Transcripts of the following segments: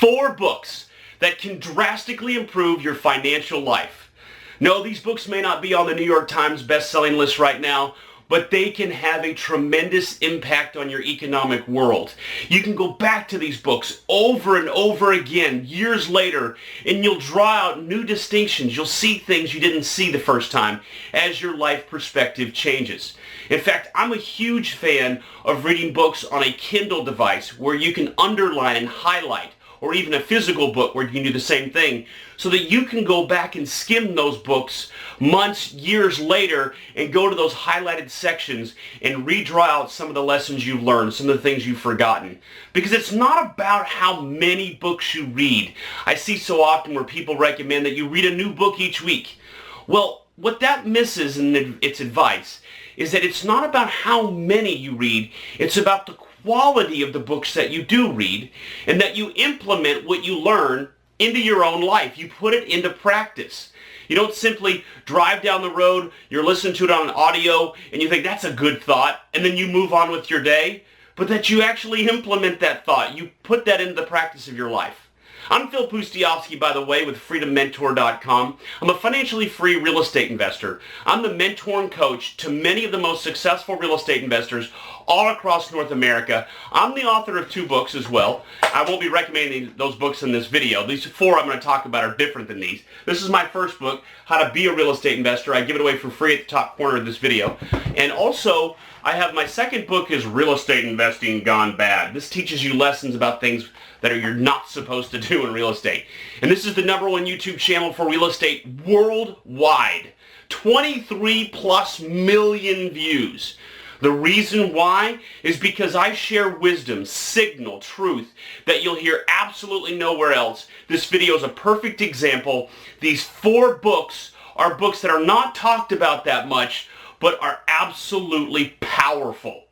4 books that can drastically improve your financial life. No, these books may not be on the New York Times best-selling list right now, but they can have a tremendous impact on your economic world. You can go back to these books over and over again years later, and you'll draw out new distinctions. You'll see things you didn't see the first time as your life perspective changes. In fact, I'm a huge fan of reading books on a Kindle device where you can underline and highlight, or even a physical book where you can do the same thing, so that you can go back and skim those books months, years later, and go to those highlighted sections and redraw out some of the lessons you've learned, some of the things you've forgotten. Because it's not about how many books you read. I see so often where people recommend that you read a new book each week. Well, what that misses in its advice is that it's not about how many you read, it's about the quality of the books that you do read, and that you implement what you learn into your own life. You put it into practice. You don't simply drive down the road, you're listening to it on audio, and you think that's a good thought, and then you move on with your day, but that you actually implement that thought. You put that into the practice of your life. I'm Phil Pustiowski, by the way, with freedommentor.com. I'm a financially free real estate investor. I'm the mentor and coach to many of the most successful real estate investors all across North America. I'm the author of 2 books as well. I won't be recommending those books in this video. These 4 I'm going to talk about are different than these. This is my first book, How to Be a Real Estate Investor. I give it away for free at the top corner of this video. And also, I have my second book is Real Estate Investing Gone Bad. This teaches you lessons about things that you're not supposed to do in real estate. And this is the #1 YouTube channel for real estate worldwide. 23+ million views. The reason why is because I share wisdom, signal, truth that you'll hear absolutely nowhere else. This video is a perfect example. These 4 books are books that are not talked about that much, but are absolutely powerful.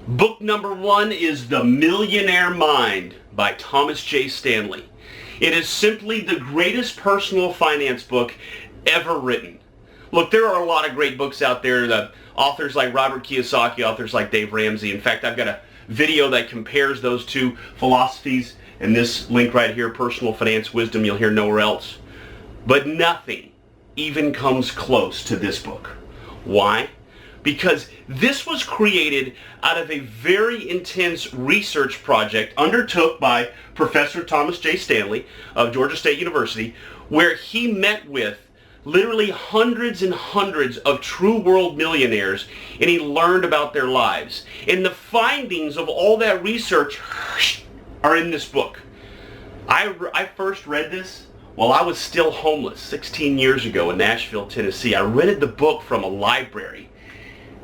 Book #1 is The Millionaire Mind by Thomas J. Stanley. It is simply the greatest personal finance book ever written. Look, there are a lot of great books out there, the authors like Robert Kiyosaki, authors like Dave Ramsey. In fact, I've got a video that compares those 2 philosophies, and this link right here, Personal Finance Wisdom, you'll hear nowhere else. But nothing even comes close to this book. Why? Because this was created out of a very intense research project undertook by Professor Thomas J. Stanley of Georgia State University, where he met with literally hundreds and hundreds of true world millionaires, and he learned about their lives. And the findings of all that research are in this book. I first read this while I was still homeless 16 years ago in Nashville, Tennessee. I rented the book from a library.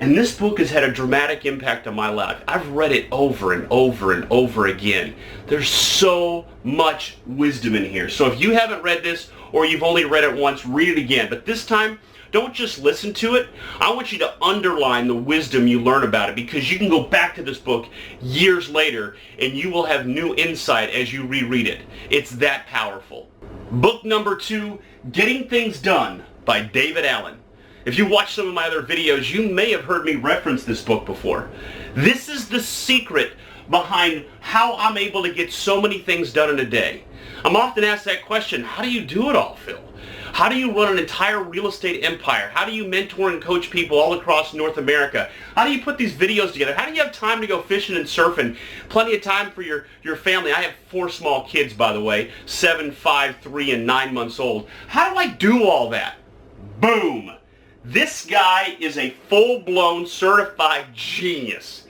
And this book has had a dramatic impact on my life. I've read it over and over and over again. There's so much wisdom in here. So if you haven't read this, or you've only read it once, read it again. But this time, don't just listen to it. I want you to underline the wisdom you learn about it, because you can go back to this book years later and you will have new insight as you reread it. It's that powerful. Book #2, Getting Things Done by David Allen. If you watch some of my other videos, you may have heard me reference this book before. This is the secret behind how I'm able to get so many things done in a day. I'm often asked that question, how do you do it all, Phil? How do you run an entire real estate empire? How do you mentor and coach people all across North America? How do you put these videos together? How do you have time to go fishing and surfing? Plenty of time for your family. I have 4 small kids, by the way, 7, 5, 3, and 9 months old. How do I do all that? Boom! This guy is a full-blown certified genius.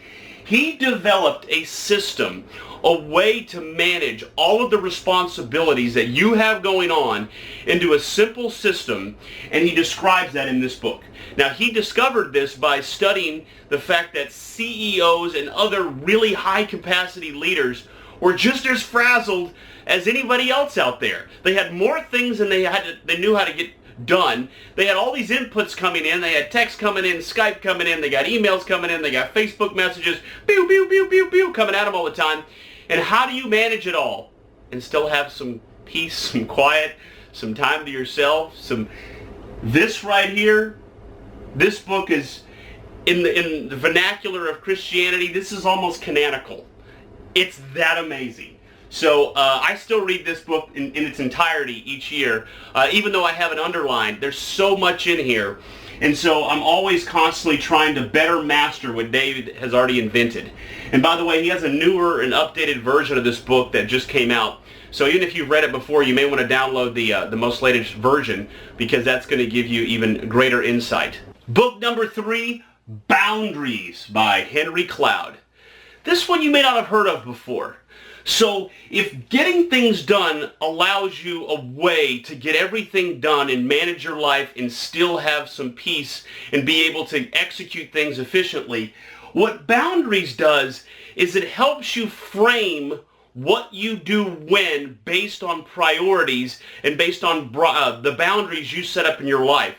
He developed a system, a way to manage all of the responsibilities that you have going on into a simple system, and he describes that in this book. Now, he discovered this by studying the fact that CEOs and other really high-capacity leaders were just as frazzled as anybody else out there. They had more things than they knew how to get done. They had all these inputs coming in. They had text coming in, Skype coming in, they got emails coming in, they got Facebook messages, pew, pew, pew, pew, pew, coming at them all the time. And how do you manage it all and still have some peace, some quiet, some time to yourself, this right here, this book is, in the vernacular of Christianity, this is almost canonical. It's that amazing. So I still read this book in its entirety each year, even though I have it underlined. There's so much in here. And so I'm always constantly trying to better master what David has already invented. And by the way, he has a newer and updated version of this book that just came out. So even if you've read it before, you may want to download the most latest version, because that's going to give you even greater insight. Book number 3, Boundaries by Henry Cloud. This one you may not have heard of before. So if getting things done allows you a way to get everything done and manage your life and still have some peace and be able to execute things efficiently, what Boundaries does is it helps you frame what you do when based on priorities and based on the boundaries you set up in your life.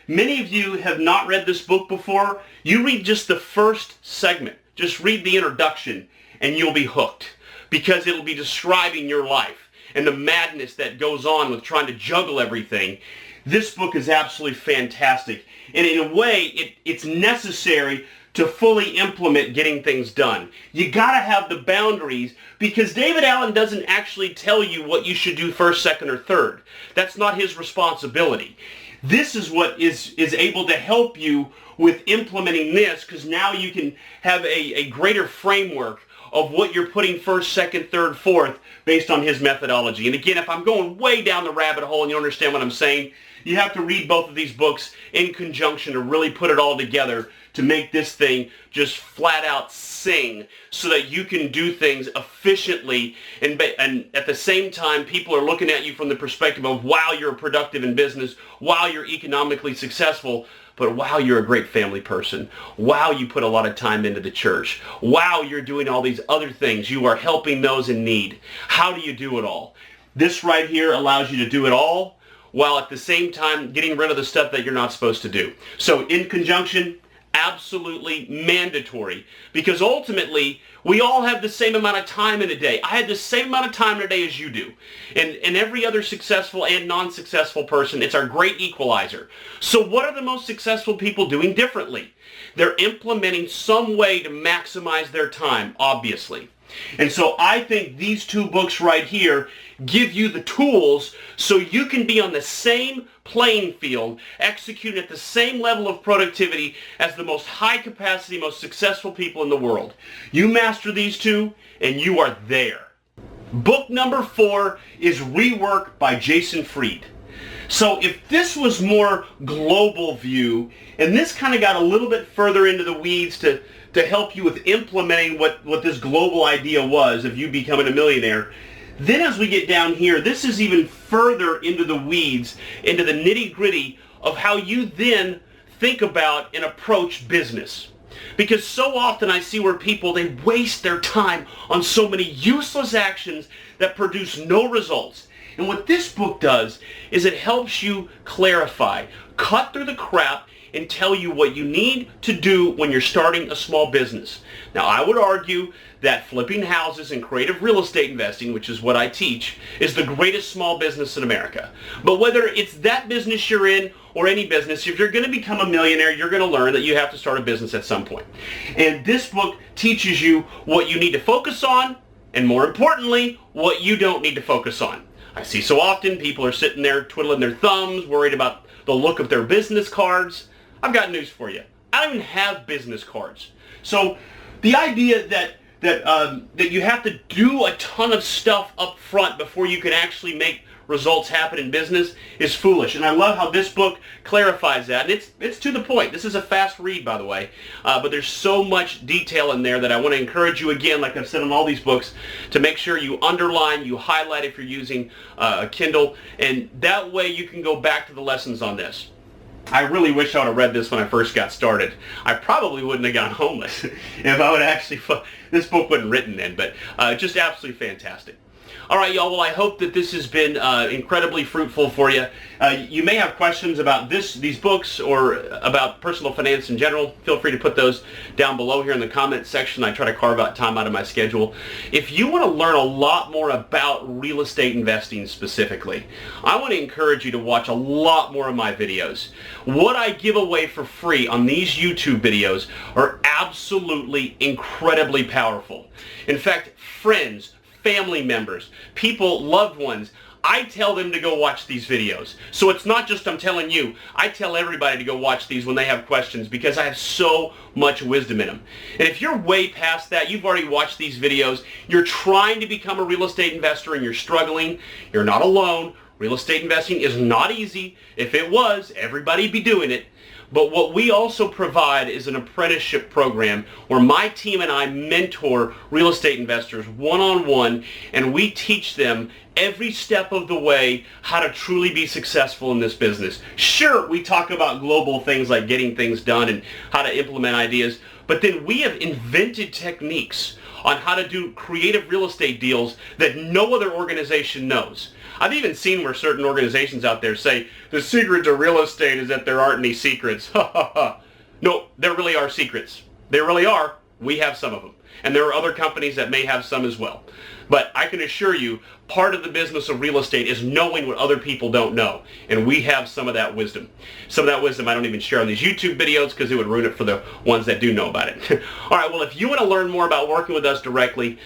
Many of you have not read this book before. You read just the first segment. Just read the introduction and you'll be hooked, because it'll be describing your life and the madness that goes on with trying to juggle everything. This book is absolutely fantastic. And in a way, it's necessary to fully implement getting things done. You gotta have the boundaries, because David Allen doesn't actually tell you what you should do first, second, or third. That's not his responsibility. This is what is able to help you with implementing this, because now you can have a greater framework of what you're putting first, second, third, fourth based on his methodology. And again, if I'm going way down the rabbit hole and you understand what I'm saying, you have to read both of these books in conjunction to really put it all together to make this thing just flat out sing, so that you can do things efficiently, and at the same time people are looking at you from the perspective of, wow, you're productive in business, wow, you're economically successful, but wow, you're a great family person. Wow, you put a lot of time into the church. Wow, you're doing all these other things. You are helping those in need. How do you do it all? This right here allows you to do it all while at the same time getting rid of the stuff that you're not supposed to do. So in conjunction, absolutely mandatory, because ultimately we all have the same amount of time in a day. I had the same amount of time in a day as you do. And every other successful and non-successful person, it's our great equalizer. So what are the most successful people doing differently? They're implementing some way to maximize their time, obviously. And so I think these two books right here give you the tools so you can be on the same playing field, executing at the same level of productivity as the most high capacity, most successful people in the world. You master these two and you are there. Book number 4 is Rework by Jason Fried. So if this was more global view, and this kind of got a little bit further into the weeds to help you with implementing what this global idea was of you becoming a millionaire, then as we get down here, this is even further into the weeds, into the nitty-gritty of how you then think about and approach business. Because so often I see where people, they waste their time on so many useless actions that produce no results. And what this book does is it helps you clarify, cut through the crap, and tell you what you need to do when you're starting a small business. Now, I would argue that flipping houses and creative real estate investing, which is what I teach, is the greatest small business in America. But whether it's that business you're in or any business, if you're going to become a millionaire, you're going to learn that you have to start a business at some point. And this book teaches you what you need to focus on, and more importantly, what you don't need to focus on. I see so often people are sitting there twiddling their thumbs, worried about the look of their business cards. I've got news for you. I don't even have business cards. So the idea that you have to do a ton of stuff up front before you can actually make results happen in business is foolish. And I love how this book clarifies that. And it's to the point. This is a fast read, by the way. But there's so much detail in there that I want to encourage you, again, like I've said on all these books, to make sure you underline, you highlight if you're using a Kindle. And that way you can go back to the lessons on this. I really wish I would have read this when I first got started. I probably wouldn't have gone homeless if I would actually, this book wasn't written then, but just absolutely fantastic. All right, y'all. Well, I hope that this has been incredibly fruitful for you. You may have questions about these books or about personal finance in general. Feel free to put those down below here in the comment section. I try to carve out time out of my schedule. If you want to learn a lot more about real estate investing specifically, I want to encourage you to watch a lot more of my videos. What I give away for free on these YouTube videos are absolutely incredibly powerful. In fact, friends, family members, people, loved ones. I tell them to go watch these videos. So it's not just I'm telling you. I tell everybody to go watch these when they have questions because I have so much wisdom in them. And if you're way past that, you've already watched these videos, you're trying to become a real estate investor and you're struggling, you're not alone. Real estate investing is not easy. If it was, everybody'd be doing it. But what we also provide is an apprenticeship program where my team and I mentor real estate investors one-on-one, and we teach them every step of the way how to truly be successful in this business. Sure, we talk about global things like getting things done and how to implement ideas, but then we have invented techniques on how to do creative real estate deals that no other organization knows. I've even seen where certain organizations out there say, the secret to real estate is that there aren't any secrets. No, there really are secrets. There really are. We have some of them. And there are other companies that may have some as well. But I can assure you, part of the business of real estate is knowing what other people don't know. And we have some of that wisdom. Some of that wisdom I don't even share on these YouTube videos because it would ruin it for the ones that do know about it. All right, well, if you want to learn more about working with us directly,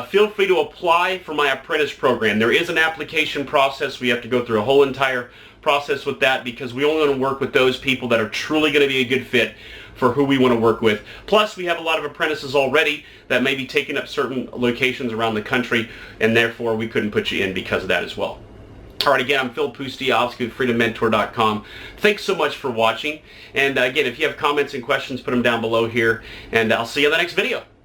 feel free to apply for my apprentice program. There is an application process. We have to go through a whole entire process with that because we only want to work with those people that are truly going to be a good fit for who we want to work with. Plus, we have a lot of apprentices already that may be taking up certain locations around the country, and therefore we couldn't put you in because of that as well. All right, again, I'm Phil Pustiowski with freedommentor.com. Thanks so much for watching. And again, if you have comments and questions, put them down below here, and I'll see you in the next video.